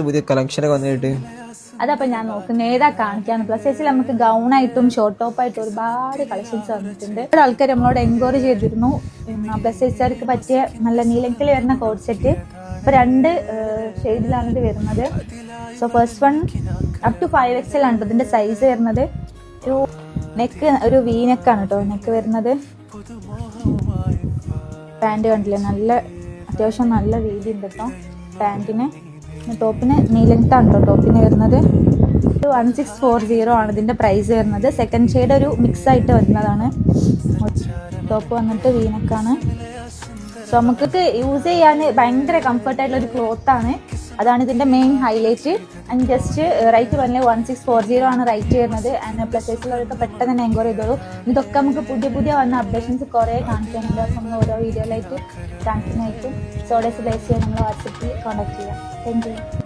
പുതിയ കളക്ഷനൊക്കെ വന്നിട്ട് അതപ്പോ ഞാൻ നോക്കുന്നത് ഏതാ കാണിക്കാന്ന്. പ്ലസ് സൈസിൽ നമുക്ക് ഗൗണായിട്ടും ഷോർട്ട് ടോപ്പായിട്ടും ഒരുപാട് കളക്ഷൻസ് വന്നിട്ടുണ്ട്. ഒരുപാട് ആൾക്കാർ നമ്മളോട് എൻക്വയറി ചെയ്തിരുന്നു പ്ലസ് സൈസുകാർക്ക് പറ്റിയ നല്ല നീലത്തിൽ വരുന്ന കോഡ് സെറ്റ്. ഇപ്പൊ 2 ഷെയ്ഡിലാണ് ഇത് വരുന്നത്. So first one up to 5XL ആണ് ഇതിന്റെ സൈസ് വരുന്നത്. ഒരു നെക്ക് ഒരു വി നെക്കാണ് കേട്ടോ നെക്ക് വരുന്നത്. പാൻറ് കണ്ടില്ലേ, നല്ല അത്യാവശ്യം നല്ല വീതി ഉണ്ട് കേട്ടോ പാൻറ്റിന്. ടോപ്പിന് നീ ലെങ്ത് ആണ് കേട്ടോ ടോപ്പിന് വരുന്നത്. 1640 ആണ് ഇതിന്റെ പ്രൈസ് വരുന്നത്. സെക്കൻഡ് ഷെയ്ഡ് ഒരു മിക്സ് ആയിട്ട് വരുന്നതാണ്. ടോപ്പ് വന്നിട്ട് വീനക്കാണ്. സോ നമുക്ക് യൂസ് ചെയ്യാൻ ഭയങ്കര കംഫർട്ടായിട്ടുള്ള ഒരു ക്ലോത്ത് ആണ്. അതാണ് ഇതിന്റെ main highlight. And just rate പറഞ്ഞാൽ 1640 ആണ് റേറ്റ് വരുന്നത്. ആൻഡ് പ്ലസ് സൈസിലൊക്കെ പെട്ടെന്ന് തന്നെ എൻക്വയറി ചെയ്തോളൂ. ഇതൊക്കെ നമുക്ക് പുതിയ വന്ന അപ്ഡേഷൻസ് കുറേ കാണിക്കാനുണ്ട്. അപ്പോൾ നമ്മൾ ഓരോ വീഡിയോയിലായിട്ട് കാണിക്കുന്നതായിരിക്കും. സോ ഡേസ് ബേസ് ചെയ്യാൻ നമ്മൾ വാട്സപ്പിൽ കോൺടാക്ട് ചെയ്യാം. Thank you.